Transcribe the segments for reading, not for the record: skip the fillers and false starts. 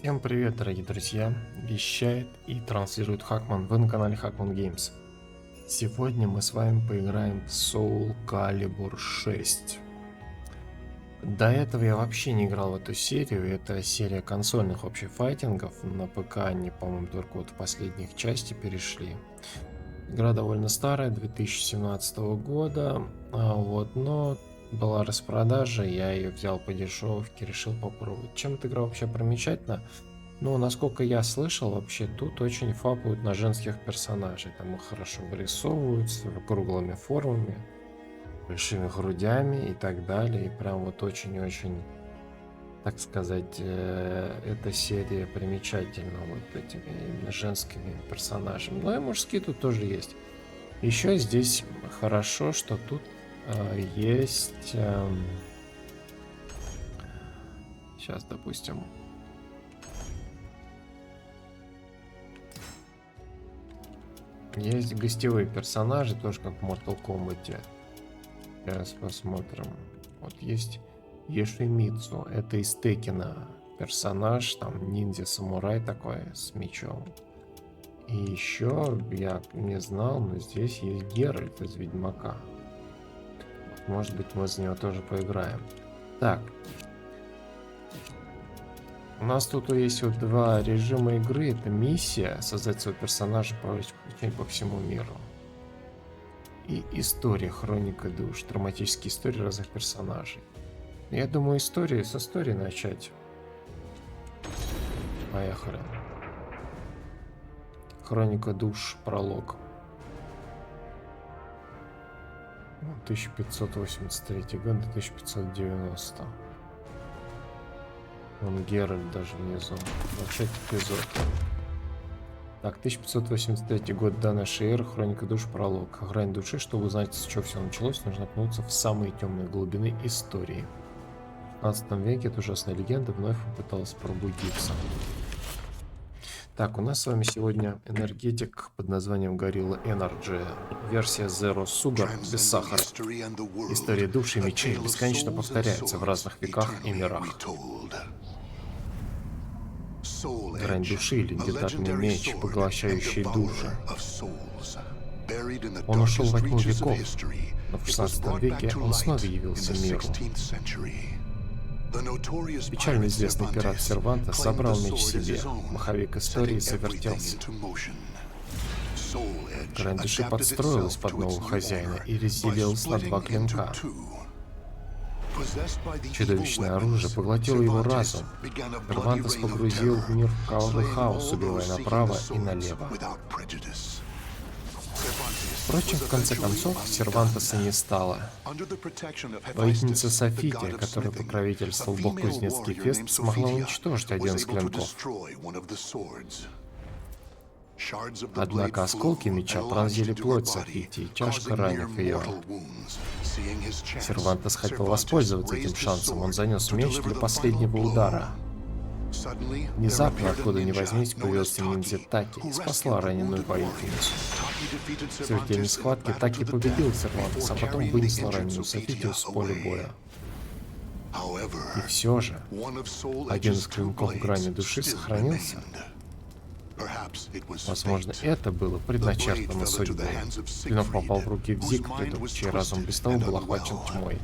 Всем привет, дорогие друзья! Вещает и транслирует Хакман. Вы на канале Хакман Games. Сегодня мы с вами поиграем в Soul Calibur 6. До этого я вообще не играл в эту серию. Это серия консольных вообще файтингов. На ПК они, по-моему, только вот в последних части перешли. Игра довольно старая, 2017 года. Но была распродажа, я ее взял по дешевке, решил попробовать. Чем эта игра вообще примечательна? Ну, насколько я слышал, вообще тут очень фапают на женских персонажей. Там их хорошо вырисовываются, круглыми формами, большими грудями и так далее. И прям вот очень-очень, так сказать, эта серия примечательна вот этими именно женскими персонажами. Но и мужские тут тоже есть. Еще здесь хорошо, что тут есть... сейчас, допустим... Есть гостевые персонажи, тоже как в Mortal Kombat. Сейчас посмотрим. Вот есть Йошимицу. Это из Текина персонаж. Там ниндзя-самурай такой с мечом. И еще, я не знал, но здесь есть Геральт из Ведьмака. Может быть, мы за него тоже поиграем. Так. У нас тут есть вот два режима игры. Это миссия, создать своего персонажа, проводить приключения по всему миру. И история, хроника душ, драматические истории разных персонажей. Я думаю, со истории начать. Поехали. Хроника душ, пролог. 1583 год до 1590. Вон Геральт даже внизу. Начать эпизод. Так, 1583 год до нашей эры, хроника душ, пролог. Грань души, чтобы узнать, с чего все началось, нужно окунуться в самые темные глубины истории. В 15 веке эта ужасная легенда вновь попыталась пробудиться. Так, у нас с вами сегодня энергетик под названием Gorilla Energy. Версия Zero Sugar без сахара. История душ и мечей бесконечно повторяется в разных веках и мирах. Грань души, легендарный меч, поглощающий души. Он ушел во тьму веков, но в 16 веке он снова явился миру. Печально известный пират Серванта собрал меч себе. Маховик истории завертелся. Грань души подстроилась под нового хозяина и разделилась на два клинка. Чудовищное оружие поглотило его разум. Сервантес погрузил в мир в кровавый хаос, убивая направо и налево. Впрочем, в конце концов, Сервантеса не стало. Воительница Софития, которая покровительствовал бог кузнецкий Фест, смогла уничтожить один из клинков. Однако осколки меча пронзили плоть Софитии, тяжко ранив ее. Сервантес хотел воспользоваться этим шансом, он занес меч для последнего удара. Внезапно, откуда ни возьмись, появился ниндзя Таки и спасла раненую воительницу. В смертельной схватке Таки победил Сервантеса, а потом вынесла раненую Софитию с поля боя. И все же, один из клинков грани души сохранился. Возможно, это было предначертано судьбой. Клинок попал в руки Зигфриду, чей разум без того был охвачен тьмой.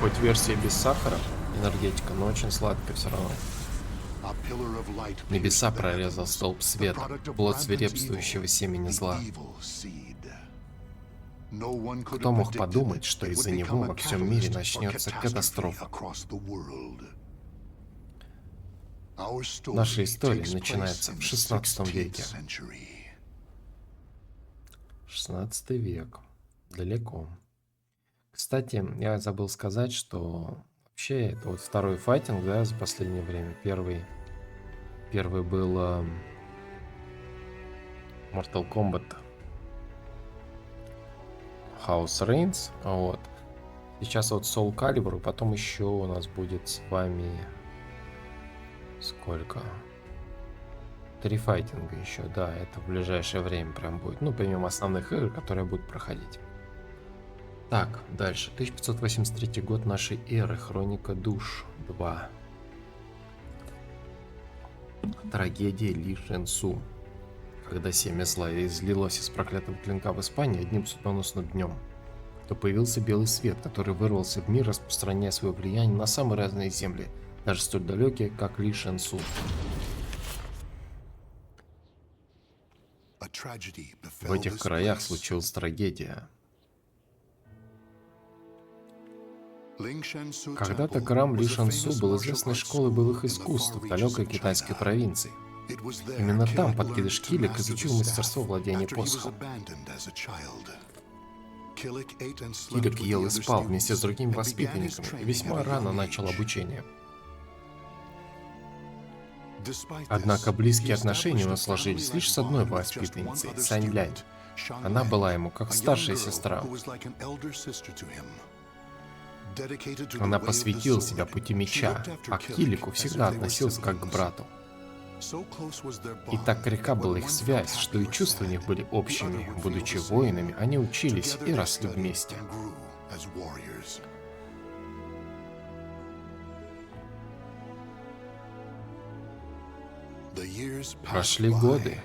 Хоть версия без сахара, энергетика, но очень сладкая все равно. Небеса прорезал столб света, плод свирепствующего семени зла. Кто мог подумать, что из-за него во всем мире начнется катастрофа? Наша история начинается в 16 веке. 16 век. Далеко. Кстати, я забыл сказать, что вообще это вот второй файтинг, да, за последнее время. Первый был Mortal Kombat House Reigns. Вот. Сейчас вот Soul Calibur, и потом еще у нас будет с вами... Сколько? 3 файтинга еще, да, это в ближайшее время прям будет. Ну, помимо основных игр, которые будут проходить. Так, дальше. 1583 год нашей эры. Хроника душ 2. Трагедия Ли Шэнсу. Когда семя зла излилось из проклятого клинка в Испании одним судьбоносным днем, то появился белый свет, который вырвался в мир, распространяя свое влияние на самые разные земли, даже столь далекие, как Ли Шэнсу. В этих краях случилась трагедия. Когда-то храм Ли Шэнсу был известной школой боевых искусств в далекой китайской провинции. Именно там подкидыш Килик изучил мастерство владения посохом. Килик ел и спал вместе с другими воспитанниками и весьма рано начал обучение. Однако близкие отношения у нас сложились лишь с одной воспитанницей, Сань Лянь. Она была ему как старшая сестра. Она посвятила себя пути меча, а к Килику всегда относился как к брату. И так крепка была их связь, что и чувства у них были общими. Будучи воинами, они учились и росли вместе. Прошли годы.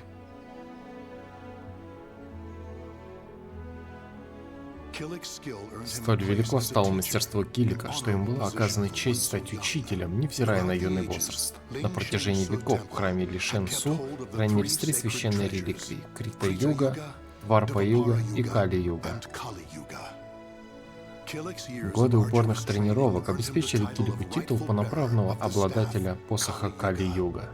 Столь велико стало мастерство Килика, что им была оказана честь стать учителем, невзирая на юный возраст. На протяжении веков в храме Ли Шэнсу хранились 3 священные реликвии – Крита-юга, Дварпа-юга и Кали-юга. Годы упорных тренировок обеспечили Килику титул полноправного обладателя посоха Кали-юга.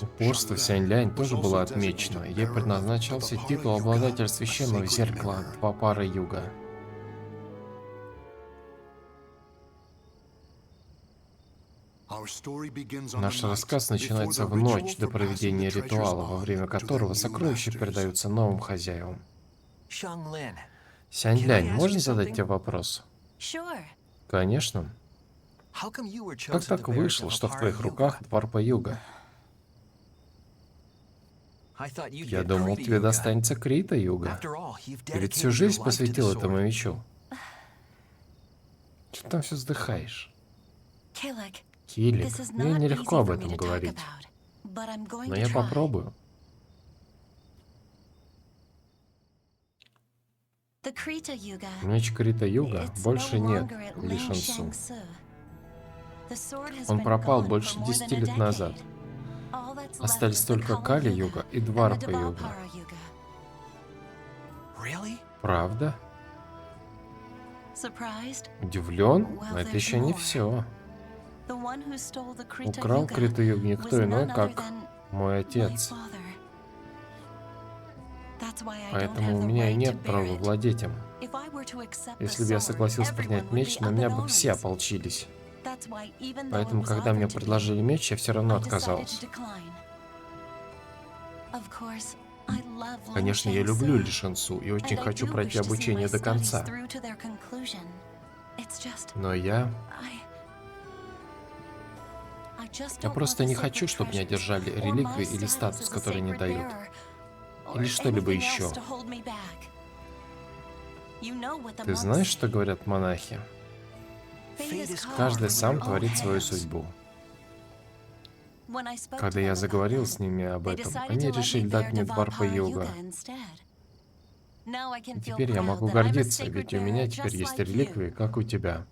Упорство Сянь Лянь тоже было отмечено. Ей предназначался титул обладателя священного зеркала Два пары юга. Наш рассказ начинается в ночь до проведения ритуала, во время которого сокровища передаются новым хозяевам. Сянь Лянь, можно задать тебе вопрос? Конечно. Как так вышло, что в твоих руках Дварпа юга? Я думал, тебе достанется Крита-юга. Ты ведь всю жизнь посвятил этому мечу. Что ты там все вздыхаешь? Килик, мне нелегко об этом говорить. Но я попробую. Меч Крита-юга больше нет, Ли Шэнсу. Он пропал больше 10 лет назад. Остались только Кали-юга и Дварпа-юга. Правда? Удивлен? Но это еще не все. Украл Крита-югу никто иной, как мой отец. Поэтому у меня и нет права владеть им. Если бы я согласился принять меч, на меня бы все ополчились. Поэтому, когда мне предложили меч, я все равно отказался. Конечно, я люблю Ли Шэнсу и очень хочу пройти обучение до конца. Но я просто не хочу, чтобы меня держали реликвии или статус, который не дают. Или что-либо еще. Ты знаешь, что говорят монахи? Каждый сам творит свою судьбу. Когда я заговорил с ними об этом, они решили дать мне Дварпа-юга. И теперь я могу гордиться, ведь у меня теперь есть реликвии, как у тебя.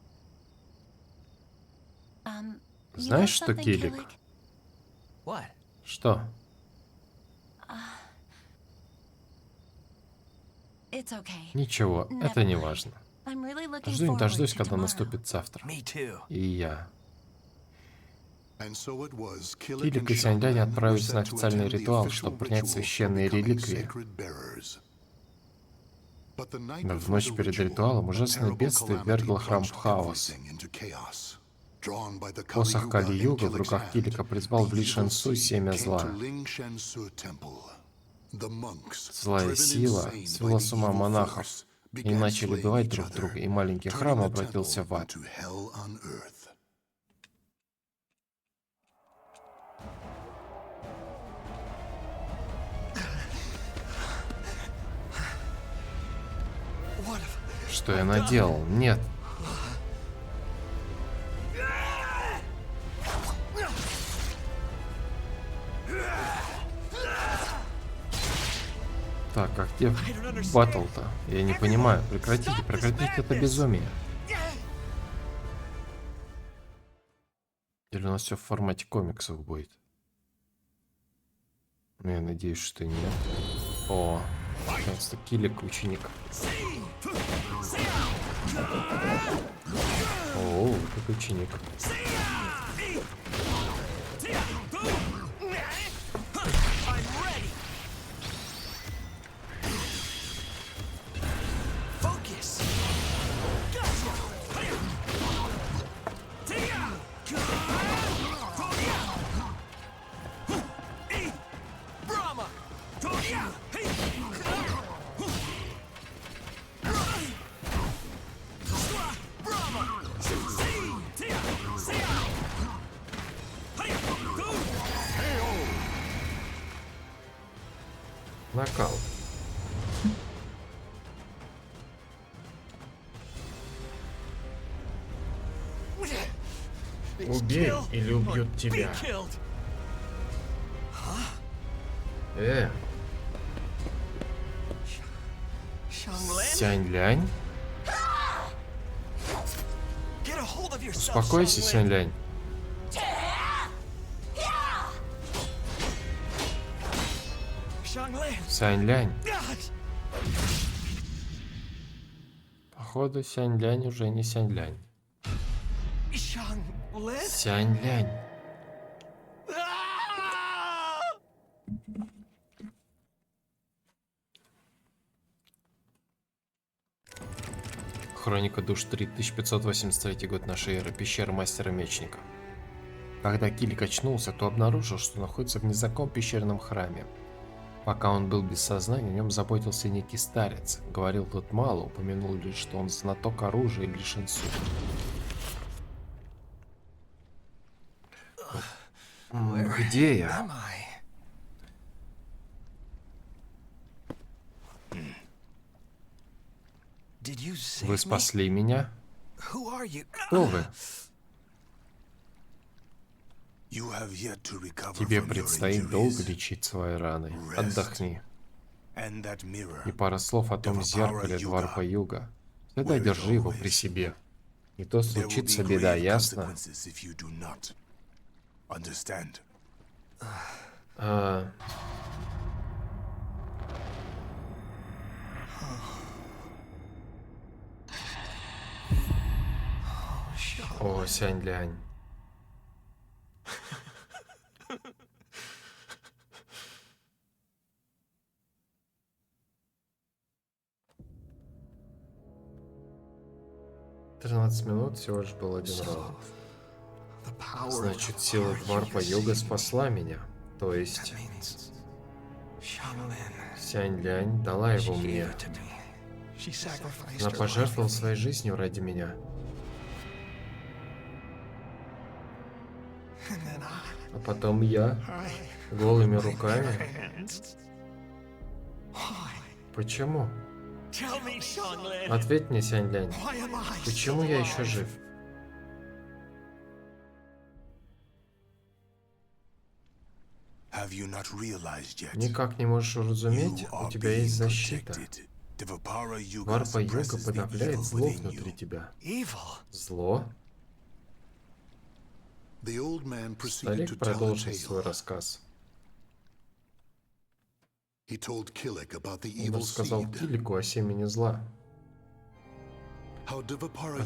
Знаешь что, Килик? Что? Ничего, это не важно. Жду не дождусь, когда наступит завтра. И я. Килик и Сянь Лянь отправились на официальный ритуал, чтобы принять священные реликвии. Но в ночь перед ритуалом ужасное бедствие ввергло храм в хаос. Посох Кали-Юга в руках Килика призвал в Ли Шен-Су семя зла. Злая сила свела с ума монахов, и начали убивать друг друга, и маленький храм обратился в ад. Что я наделал? Нет. Так, а где батл-то? Я не понимаю. Прекратите это безумие. Или у нас все в формате комиксов будет? Ну, я надеюсь, что нет. О, наконец-то Килик, ученик. О, как ученик. Нокаут. Убей или убьют тебя. Сянь-Лянь? Успокойся, Сянь-Лянь. Сянь-Лянь. Походу, Сянь-Лянь уже не Сянь-Лянь. Сянь-Лянь. Хроника душ 3, 1583 год нашей эры. Пещера мастера-мечника. Когда Килик очнулся, то обнаружил, что находится в незнакомом пещерном храме. Пока он был без сознания, о нем заботился некий старец. Говорил тот мало, упомянул лишь, что он знаток оружия Ли Шен-Су. Где я? Вы спасли меня? Кто вы? Тебе предстоит долго лечить свои раны. Отдохни. И пара слов о том зеркале Дварпа-Юга. Всегда держи его при себе. Не то случится беда, ясно? О, Сянь-Лянь. «13 минут, всего лишь был один раунд. Значит, сила Дварпа-Юга спасла меня. То есть... Сянь-Лянь дала его мне. Она пожертвовала своей жизнью ради меня. А потом я, голыми руками. Почему? Ответь мне, Сянь-Лянь, почему я еще жив? Никак не можешь уразуметь, у тебя есть защита. Дварпа-Юга подавляет зло внутри тебя. Зло? Старик продолжил свой рассказ. Он рассказал Килику о семени зла. О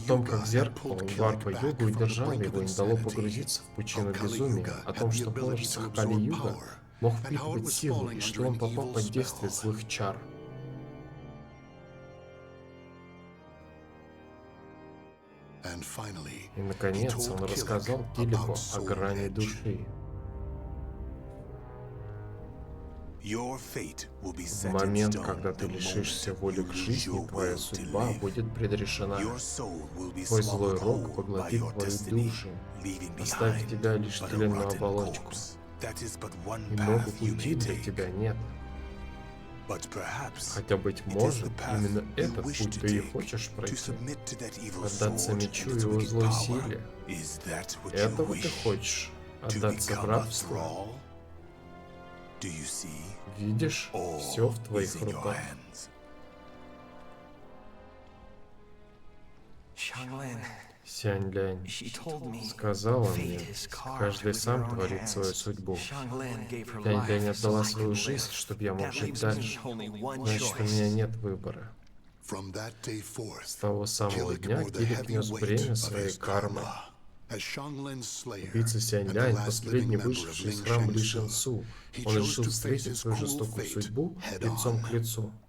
том, как зеркало Дварпа-Юга удержало его и не дало погрузиться в пучину безумия. О том, что посох Кали-Юга мог впитывать силу, и что он попал под действие злых чар. И, наконец, он рассказал Килику о грани души. В момент, когда ты лишишься воли к жизни, твоя судьба будет предрешена. Твой злой рок поглотит твою душу, оставив тебя лишь тленную оболочку. Иного пути для тебя нет. Хотя, быть может, именно этот путь ты и хочешь пройти. Отдаться мечу и его злой силе. Этого ты хочешь? Отдаться в рабство? Видишь, все в твоих руках. Сянь-Лянь сказала мне, каждый сам творит свою судьбу. Сянь-Лянь отдала свою жизнь, чтобы я мог жить дальше. Значит, у меня нет выбора. С того самого дня Килик нес бремя своей кармы. Убийца Сянь-Лянь, последний выживший из храма Ли Шэн-Су. Он решил встретить свою жестокую судьбу лицом к лицу. —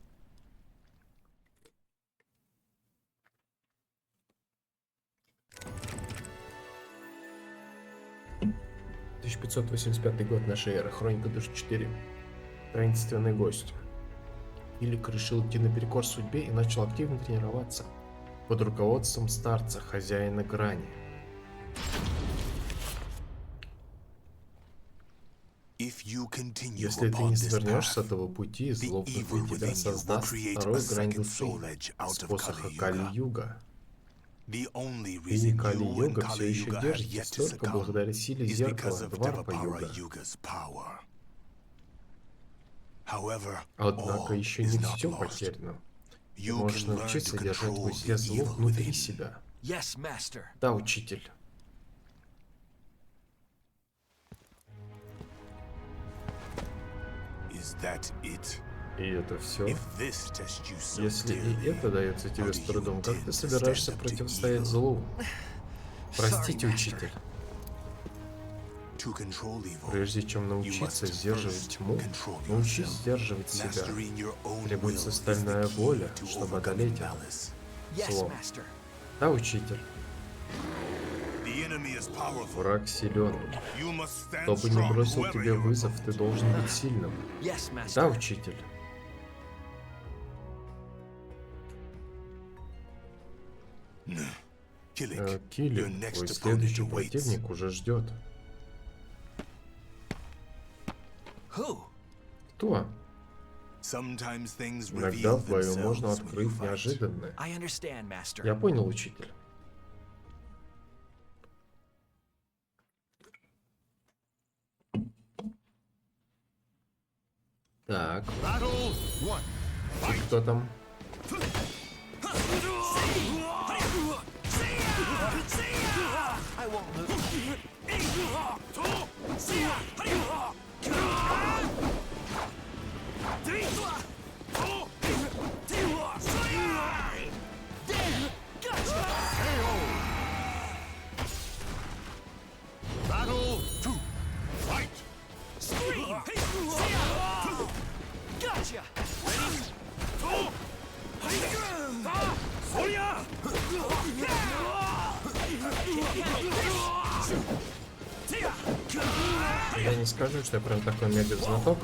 1585 год нашей эры. Хроника Душ 4. Таинственный гость. Килик решил идти наперекор судьбе и начал активно тренироваться под руководством старца, хозяина грани. Если ты не свернешь с этого пути, зло внутри тебя создаст вторую грань души с посоха Кали-Юга. И Кали-Юга все еще держится только благодаря силе зеркала Дварпа-Юга. Однако еще не все потеряно. Ты можешь научиться держать в узде зло внутри себя. Да, учитель. И это все? Если и это дается тебе с трудом, как ты собираешься противостоять злу? Простите, учитель. Прежде чем научиться сдерживать тьму, научись сдерживать себя. Требуется стальная воля, чтобы одолеть это зло. Да, учитель. Враг силен. Кто бы ни бросил тебе вызов, ты должен быть сильным. Да, учитель. Килик, твой следующий противник уже ждет. Кто? Иногда в бою можно открыть неожиданное. Я понял, учитель. Так. И кто там? Я не скажу, что я прям такой мега знаток.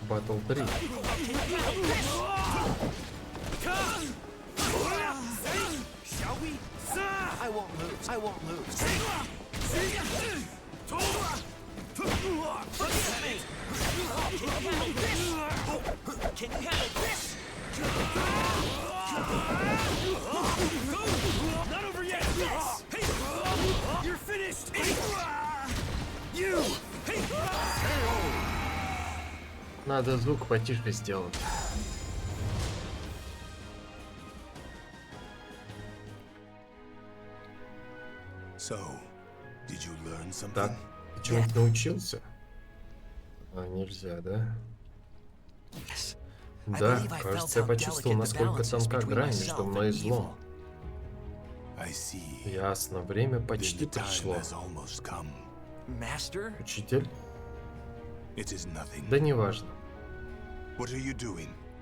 Батл 3. Надо звук потише сделать. Так, ты чему-нибудь научился? А, нельзя, да? Yes. Да, кажется, я почувствовал, насколько тонка грань между мной и злом. Ясно, время почти пришло. Master? Учитель? Да неважно.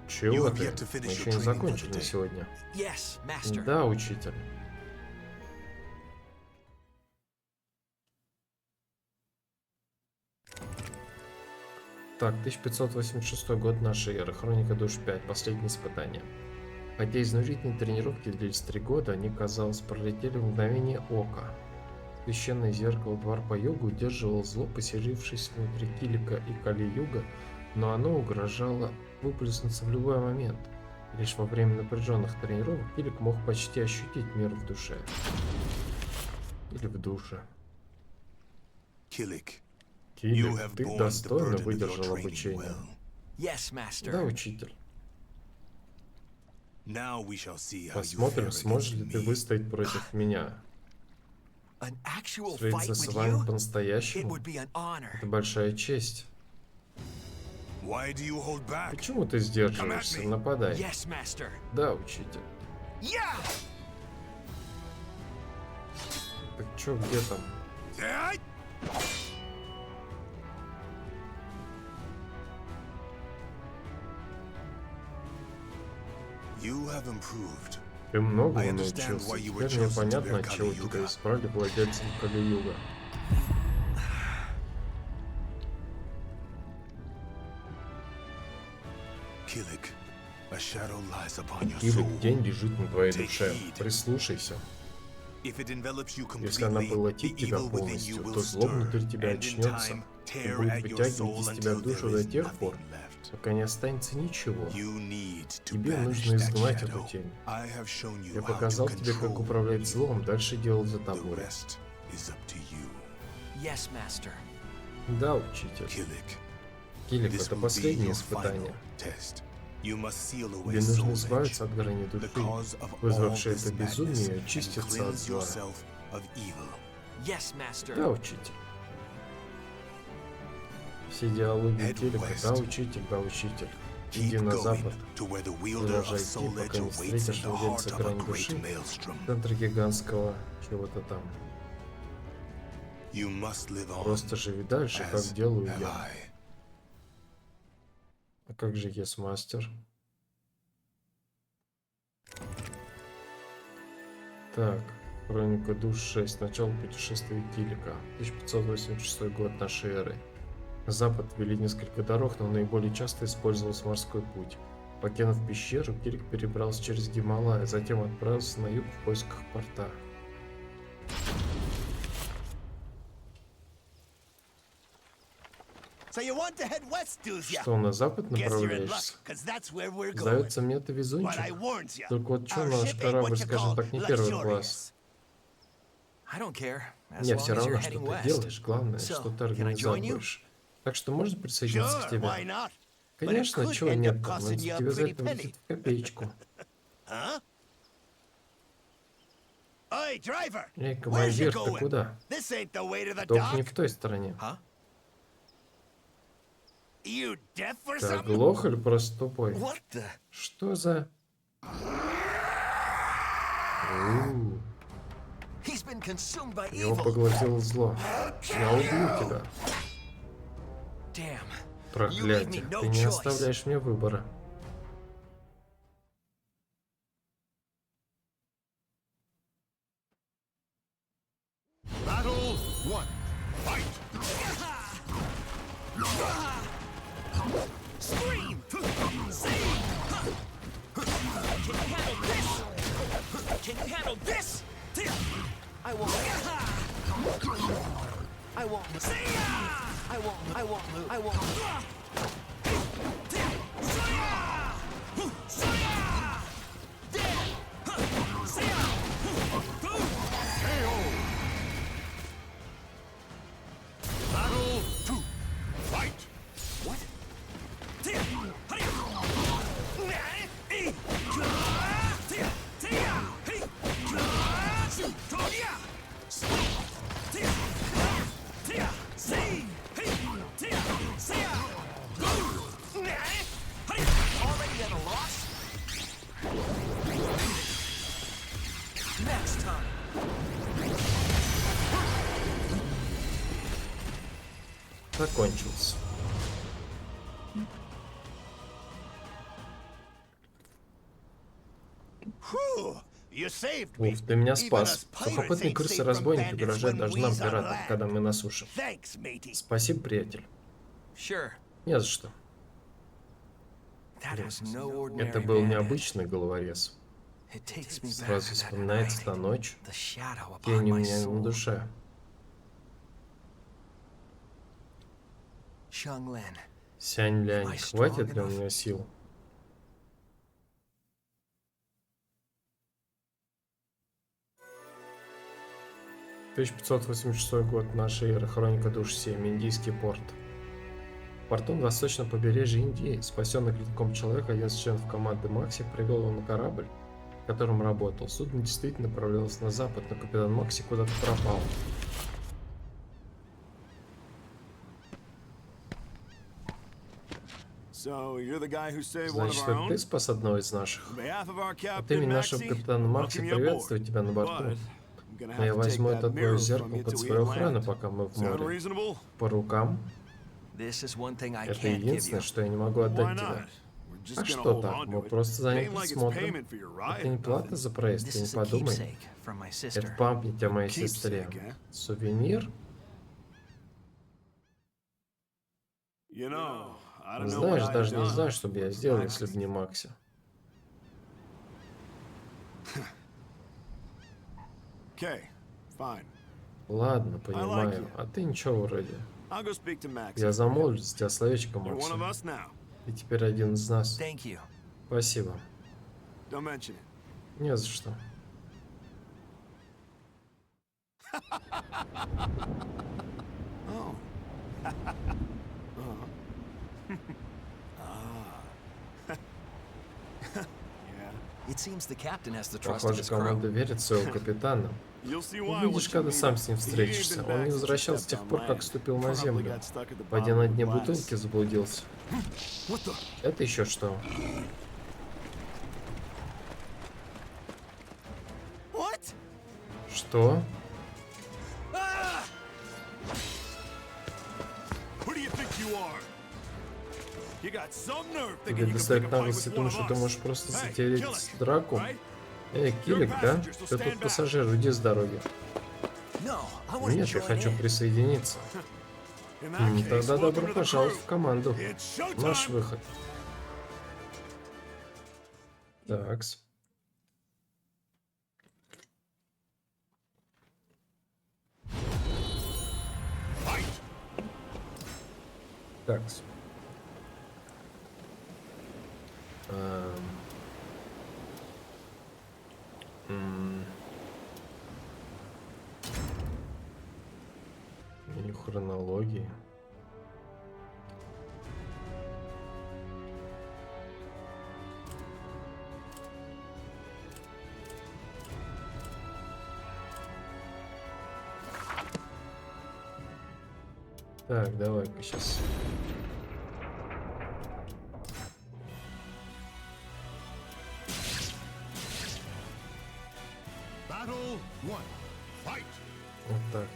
Чего ты? Мы еще не закончили на сегодня. Yes, Master. Да, учитель. Так, 1586 год нашей эры, Хроника душ 5, последнее испытание. Хотя изнурительные тренировки длились 3 года, они, казалось, пролетели в мгновение ока. Священное зеркало Дварпа-Юга удерживало зло, поселившееся внутри Килика и Кали-Юга, но оно угрожало выплеснуться в любой момент. Лишь во время напряженных тренировок Килик мог почти ощутить мир в душе. Или в душе. Килик, Килик, ты достойно выдержал обучение. Yes, Master. Да, учитель. Посмотрим, сможешь ли ты выстоять против меня. An actual Встретиться fight с with вами you? It по-настоящему would be an honor. — это большая честь. Почему ты сдерживаешься? Нападай. Yes, Master. Да, учитель. Yeah! Так чё, где там? Ты многому научился. Теперь мне понятно, отчего тебя избрали владельцем Кали-Юга. Килик, Тень лежит на твоей душе. Прислушайся. Если она поглотит тебя полностью, то зло внутри тебя очнется и будет вытягивать из тебя душу до тех пор, пока не останется ничего. Тебе нужно изгнать эту тень. Я показал тебе, как управлять злом, дальше делать за тобой. Yes, Master. Да, учитель. Килик, это последнее испытание. Тебе нужно избавиться от грани души, вызвавшей это безумие, и очиститься от зла. Yes, Master. Да, учитель. Все диалоги Килика, да, учитель, да, учитель. Иди на запад, продолжай идти, пока не встретишь владельца грани души в центре гигантского чего-то там. Просто живи дальше, как делаю я. А как же Yes-Master? Так, Хроника душ 6. Начало путешествия Килика. 1586 год нашей эры. На запад вели несколько дорог, но наиболее часто использовался морской путь. Покинув пещеру, Килик перебрался через Гималай, затем отправился на юг в поисках порта. Что, на запад направляешься? Сдается мне, ты везунчик. Только вот что наш корабль, скажем так, не первый класс. Мне все равно, что ты делаешь, главное, что ты организовываешь. Так что можно присоединиться к тебе? Конечно, чего нет, но тебе за это выйдет в копеечку. Эй, командир, ты куда? Только не в той стороне. Ты оглох или просто тупой? Что за... Его поглотило зло. Я убью тебя. Проклятие, ты не оставляешь мне выбора. Can you handle this? I won't. I won't. I won't. I won't. I won't. Battle 2. Fight. What? закончился. Whew, you saved me. Уф, ты меня Even спас. us pirates Сухопутные ain't крысы safe from разбойники bandits угрожают when даже we's нам, on пиратам, land. когда мы на суше. Thanks, matey. Спасибо, приятель. Sure. Не за что. That was no Это ordinary был bandit. необычный головорез. It takes me back Сразу to that вспоминается night. та ночь. The shadow upon Тень у my меня на soul. душе. Xianglin. Сянь-лянь, хватит ли у меня сил? — 1586 год нашей эры. Хроника душ 7. Индийский порт. В порту на восточном побережье Индии, спасенный клинком человек, один из членов команды Макси привел его на корабль, в котором работал. Судно действительно направлялось на запад, но капитан Макси куда-то пропал. Значит, это ты спас одного из наших? От имени нашего капитана Макси приветствую тебя на борту. Но я возьму это твое зеркало под свою охрану, пока мы в море. По рукам? Это единственное, что я не могу отдать тебе. А что так? Мы просто заняты присмотром. Это не плата за проезд, ты не подумай. Это память о моей сестре. Сувенир? Знаешь, даже не знаю, что бы я сделал, если бы не Макси. Ладно, понимаю. А ты ничего вроде. Я замолвлю за тебя словечко, Макси. Ты теперь один из нас. Спасибо. Не за что. Похоже, команда верит в своего капитана. Увидишь, когда сам с ним встретишься. Он не возвращался с тех пор, как ступил на землю. Пойдя на дне бутылки, заблудился. Это еще что? Что? Тебе достает наглости, думаешь, что ты можешь просто затереть драку? Эй, Килик, да? Ты тут пассажир, уйди с дороги. Нет, я хочу присоединиться. Тогда добро пожаловать в команду. Наш выход. Такс. Такс. Меню хронологии. Так, давай-ка сейчас. Вот так.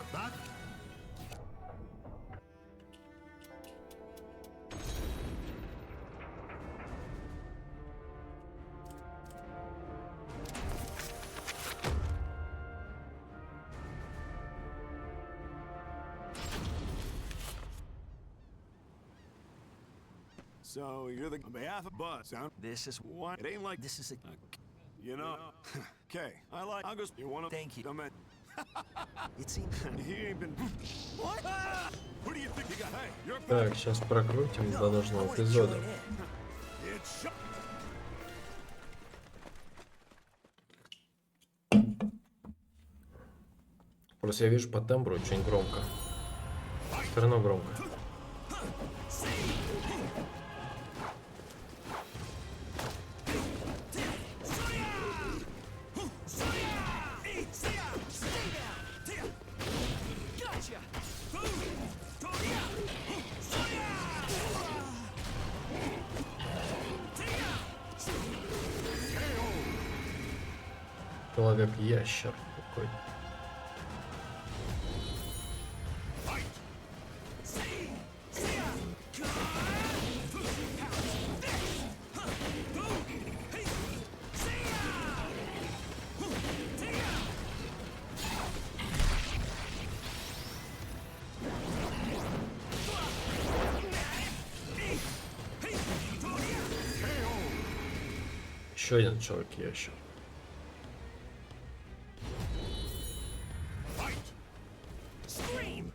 So you're the on behalf of Buzz. This is What? It ain't like this is a you know. Okay, I'll go. You wanna? Thank you. Don't man. It seems He ain't been. What? Who do you think you got? Hey, you're Так, сейчас прокрутим до нужного эпизода. It's shut. Просто я вижу по тембру очень громко. Все равно громко. Человек-ящер какой-то. Еще один человек ящик. Scream!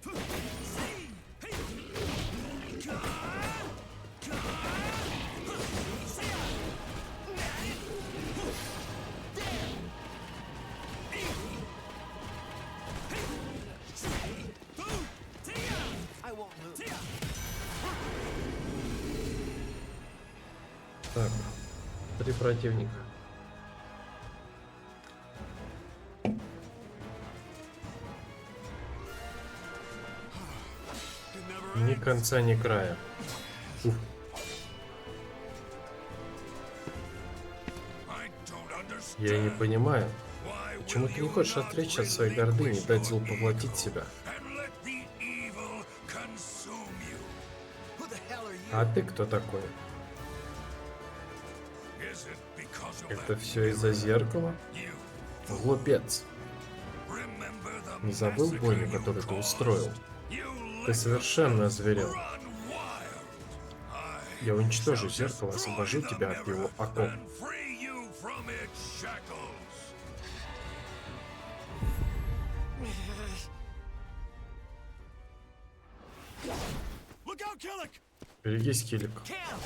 I won't lose. Так, 3 противника. Ни конца, ни края. Уф. Я не понимаю, почему ты не хочешь отречься от своей гордыни и дать злу поглотить себя? Who the hell are you? А ты кто такой? Это все из-за зеркала? Глупец. Не забыл бойню, которую ты устроил? Ты совершенно озверел. Я уничтожу зеркало, освобожу тебя от его оков. Look out, Kellic! Берегись, Килик. Cam!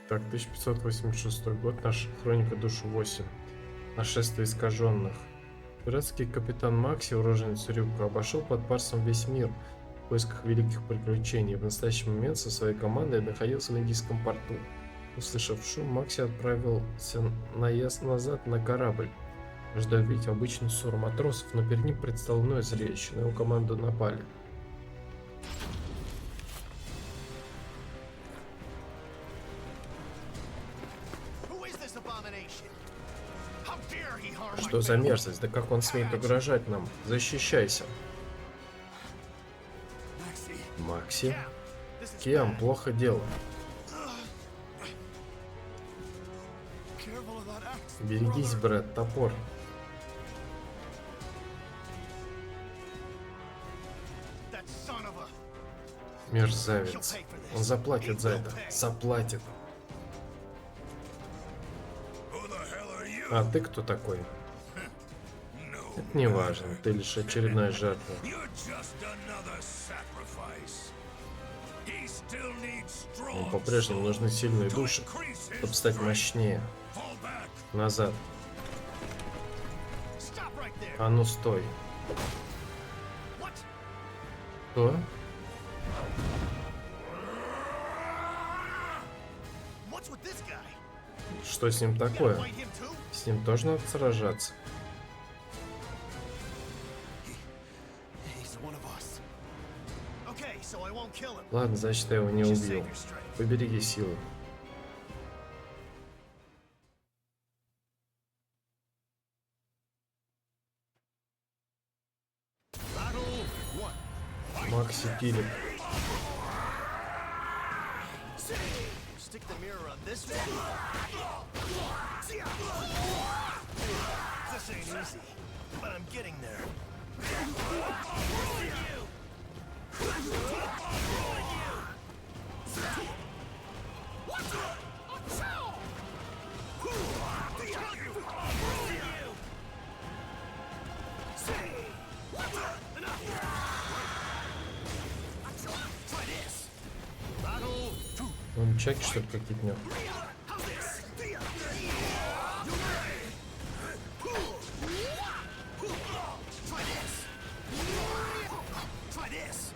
Так, 1586 год, наша хроника душу 8. Нашествие искаженных. Пиратский капитан Макси, уроженец Рюка, обошел под парсом весь мир в поисках великих приключений. В настоящий момент со своей командой находился в Индийском порту. Услышав шум, Макси отправился назад на корабль, ожидая увидеть обычную ссору матросов, но перед ним предстало иное зрелище. На его команду напали. Who is this abomination? How dare he harm my Что за family? мерзость? Да как он смеет угрожать нам? Защищайся. Maxie, Макси? this is Кем? bad. Плохо дело. Careful of that axe, Берегись, brother. Брэд, топор. That son of a... Мерзавец. Он заплатит за это. Заплатит. А ты кто такой? Это не важно. Ты лишь очередная жертва. Ему по-прежнему нужны сильные души, чтобы стать мощнее. Назад. Stop right there. А ну стой. What? Что? What's with this guy? Что с ним You gonna такое? fight him too? С ним тоже надо сражаться. He's one of us. Okay, so I won't kill him. Ладно, значит, я его не Just убил. save your strength. Побереги силы. Battle one. Макси Килик. Stick the mirror on this one. This ain't easy, but I'm getting there. Battle two. Он чеки, что ли, какие-то у него? Try this.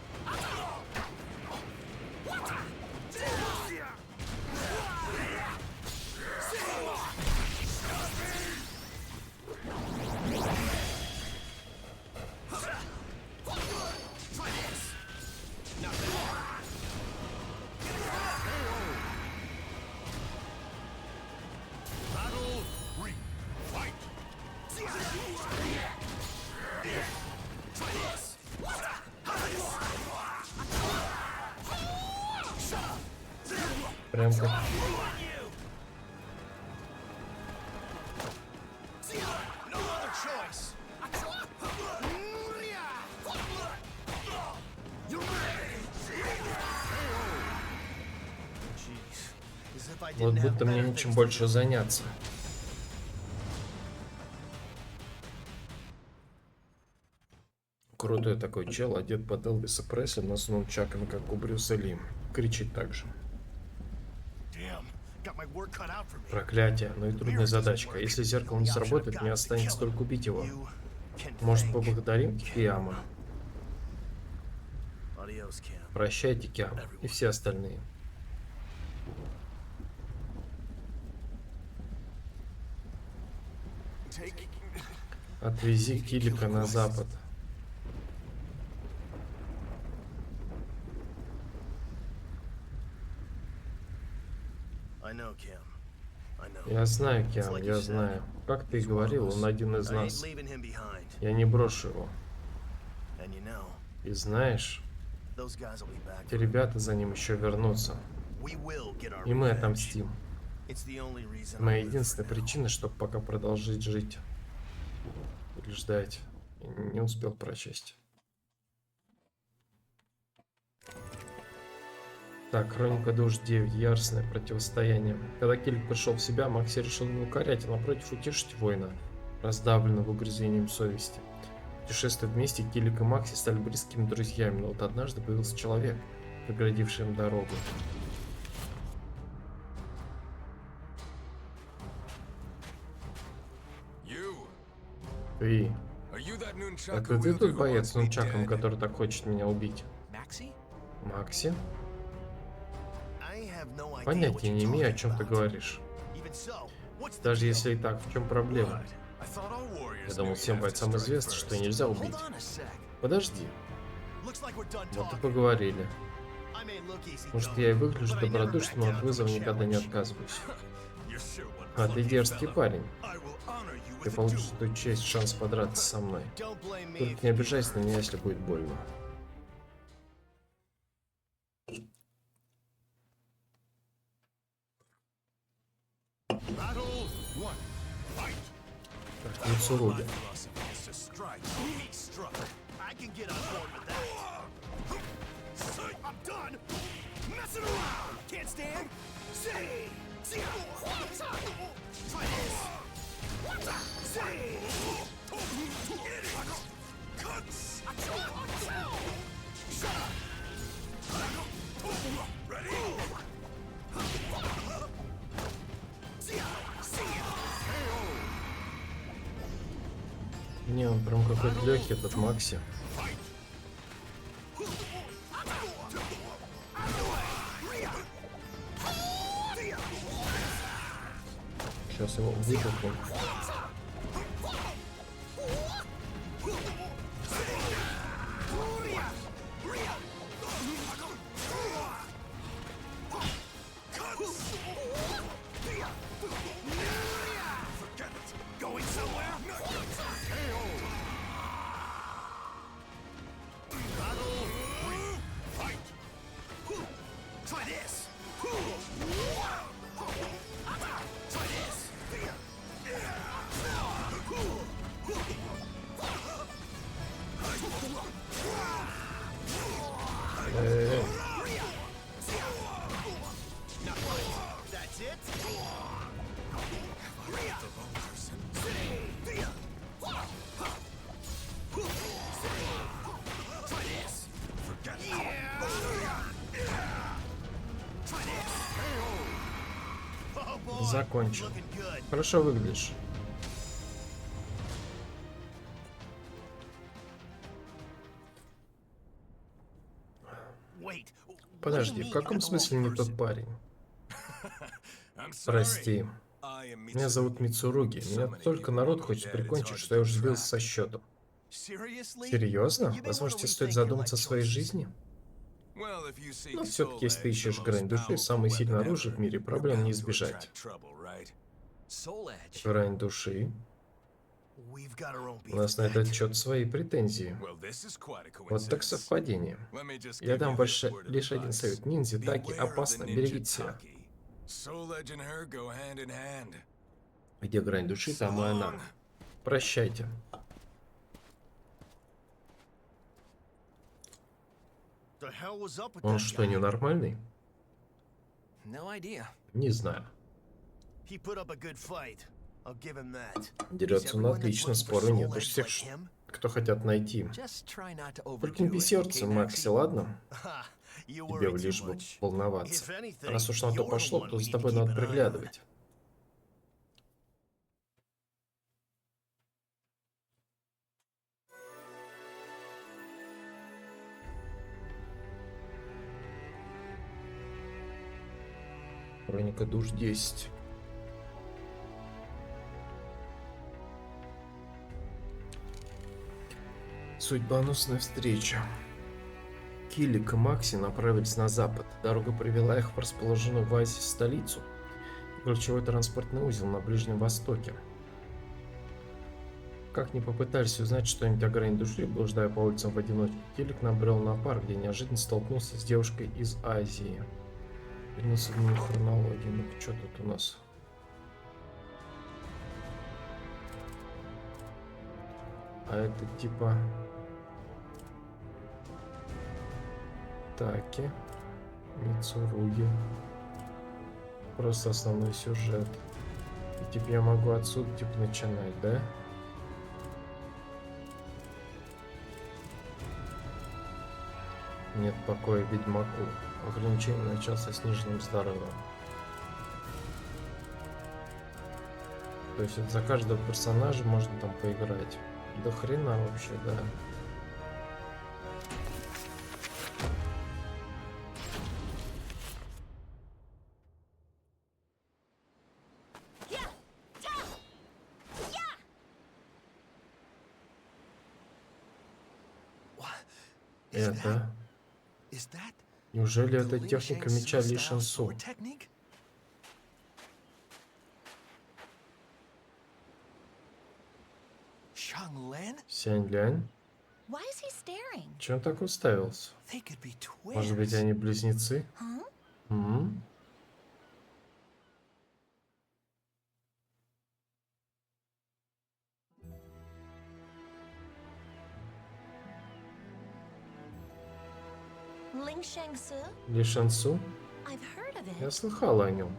Try this. Not bad. Battle three. Fight. Try this. Прям как... No other choice. Вот будто мне нечем больше заняться. Крутой такой чел, одет под Элвиса Пресли, но с нунчаками, как у Брюса Ли. Кричит так же. Проклятие, ну и трудная задачка. Если зеркало не сработает, мне останется только убить его. Может, поблагодарим Киама? Прощайте, Киам. И все остальные. Отвези Килика на запад. Я знаю, Киам, я знаю. Как ты и говорил, он один из нас. Я не брошу его. И знаешь, эти ребята за ним еще вернутся. И мы отомстим. Моя единственная причина, чтобы пока продолжить жить. Или ждать. Не успел прочесть. Так, Хроника душ 9. Яростное противостояние. Когда Килик пришел в себя, Макси решил не укорять, а напротив утешить воина, раздавленного угрызением совести. Путешествуя вместе, Килик и Макси стали близкими друзьями, но вот однажды появился человек, преградивший им дорогу. Ты. Это ты тут боец с нунчаком, который так хочет меня убить? Макси? Понятия не имею, о чем ты говоришь. Даже если и так, в чем проблема? Я думал, всем бойцам известно, что нельзя убить. Подожди. Вот и поговорили. Может, я и выгляжу добродушным, но от вызова никогда не отказываюсь. А ты дерзкий парень. Ты получишь эту честь, шанс подраться со мной. Только не обижайся на меня, если будет больно. Так, Мицуруги. Не, он прям какой-то легкий, этот Макси. Сейчас его вытолкну. Закончил. Хорошо выглядишь. Подожди, в каком смысле не тот парень? Прости. Меня зовут Мицуруги. Меня только народ хочет прикончить, что я уже сбился со счетом. Серьезно? Возможно, тебе стоит задуматься о своей жизни? Но все-таки, если ты ищешь грань души, самое сильное оружие в мире, проблем не избежать. Грань души? У нас на этот счет свои претензии. Вот так совпадение. Я дам лишь один совет. Ниндзя Таки опасно, берегите себя. Где грань души, там и она. Прощайте. Он что, ненормальный? No idea. Не знаю. He put up a good fight. I'll give him that. Дерется он отлично, спору нет. Уж всех, кто хотят найти. Just try not to Только не overdo it, бесердце, okay, Макси, Maxie? ладно? You Тебе worry too лишь бы much. волноваться. If anything, Раз уж на то you're the пошло, one то we за need to тобой keep надо an eye on. приглядывать. Хроника душ 10. Судьбоносная встреча. Киллик и Макси направились на запад. Дорога привела их в расположенную в Азии столицу. Ключевой транспортный узел на Ближнем Востоке. Как ни попытались узнать что-нибудь о грани души, блуждая по улицам в одиночку, Киллик набрел на парк, где неожиданно столкнулся с девушкой из Азии. Вернулся в меню хронологии. Ну-ка, что тут у нас? А это типа... Таки. Мицуруги. Просто основной сюжет. И типа я могу отсюда типа начинать, да? Нет покоя ведьмаку. Ограничение начала со сниженным здоровьем. То есть это за каждого персонажа можно там поиграть. До хрена вообще, да. Это... Is that Неужели the это Ling техника Shangsu меча Ли style Шансу? sword technique? Shang Len? Сянь Лянь? Why is he staring? Че он так уставился? They could be twins. Может быть, они близнецы? Huh? М? Ling Shangsu? Ли Шансу? I've heard of Я it. слыхала о нем.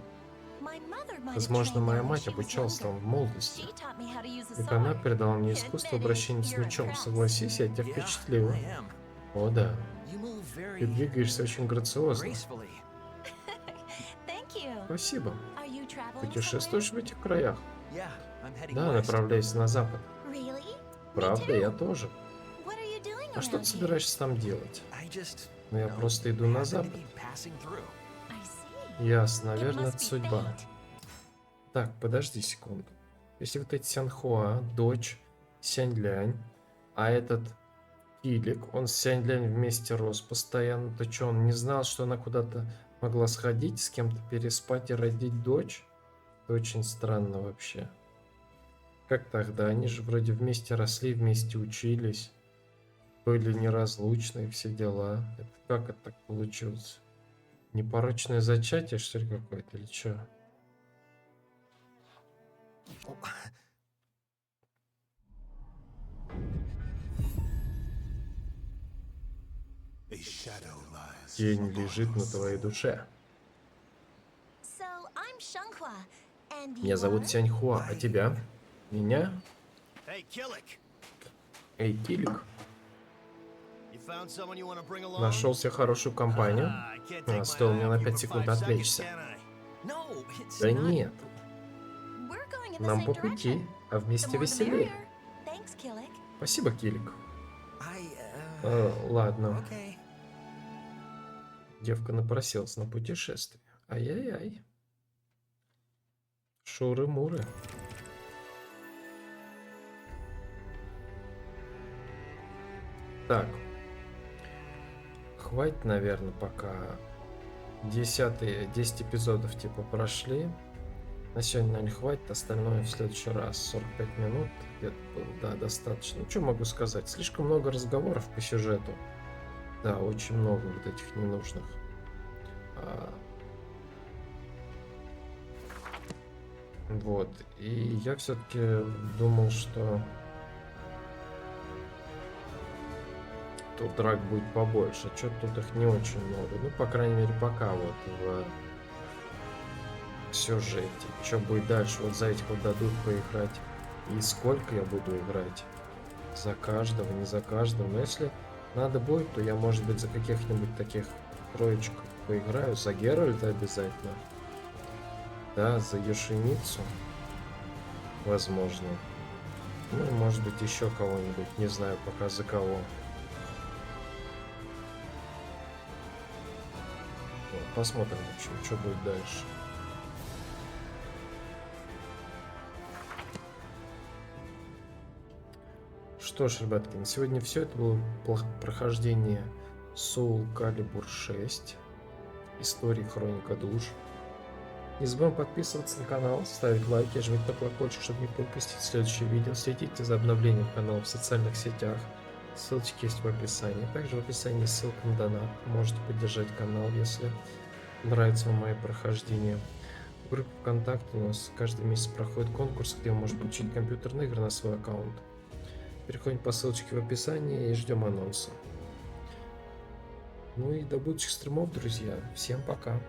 My mother might have Возможно, trained моя there when мать she was обучалась там younger. в молодости. She taught me how to use a Ведь она sword. передала мне искусство Admit it, обращения с you're мечом. impressed. Согласись, я тебя Yeah, впечатлила. I am. О, да. You move very Ты двигаешься очень грациозно. gracefully. Thank you. Спасибо. Are you traveling Путешествуешь в этих краях? Yeah, I'm heading Да, west. направляюсь на запад. somewhere? Really? Me Правда, too. я тоже. What are you doing А что around ты here? собираешься там делать? I just Ну, я you know, просто иду на happened to запад. be passing through. I see. Ясно, It наверное, must это be судьба. fate. Так, подожди секунду. Если вот эти Сянхуа, дочь Сяньлянь, а этот Килик, он с Сяньлянь вместе рос постоянно, то что, он не знал, что она куда-то могла сходить, с кем-то переспать и родить дочь? Это очень странно вообще. Как тогда? Они же вроде вместе росли, вместе учились, были неразлучны и все дела. Это как это так получилось? Непорочное зачатие, что ли, какое-то, или что? A shadow lies. Тень лежит на твоей душе. So, I'm Shanghua, and Меня you зовут are? Сяньхуа, а тебя? Меня? Hey, Killick. Эй, Килик. You found someone you want to bring along? Нашел себе хорошую компанию. I can't take my Стоило eye мне off на you 5 for секунд 5 seconds, отвлечься. can I? No, it's Да not. нет, We're going in the нам same по пути, direction. а The вместе more the веселее. merrier. Thanks, Killick. Спасибо, Килик. I Ладно, okay. девка напросилась на путешествие. Ай-яй-яй. Шуры-муры. Так. Хватит, наверное, пока 10 эпизодов типа прошли. На сегодня, наверное, хватит, остальное в следующий раз. 45 минут где-то было, да, достаточно. Ну, что могу сказать? Слишком много разговоров по сюжету. Да, очень много вот этих ненужных. Вот. И я все-таки думал, что тут драк будет побольше. Что-то тут их не очень много. Ну, по крайней мере, пока вот сюжете. Что будет дальше? Вот за этих вот дадут поиграть. И сколько я буду играть? За каждого, не за каждого. Но если надо будет, то я, может быть, за каких-нибудь таких троечку поиграю. За Геральта обязательно. Да, за Яшеницу. Возможно. Ну, и, может быть, еще кого-нибудь. Не знаю пока за кого. Вот, посмотрим, в общем, что будет дальше. Что ж, ребятки, на сегодня все. Это было прохождение Soul Calibur 6. Истории Хроника Душ. Не забываем подписываться на канал, ставить лайки, жмите на колокольчик, чтобы не пропустить следующее видео. Следите за обновлением канала в социальных сетях. Ссылочки есть в описании. Также в описании ссылка на донат. Можете поддержать канал, если нравится вам мое прохождение. В группе ВКонтакте у нас каждый месяц проходит конкурс, где вы можете получить компьютерные игры на свой аккаунт. Переходим по ссылочке в описании и ждем анонса. Ну и до будущих стримов, друзья. Всем пока.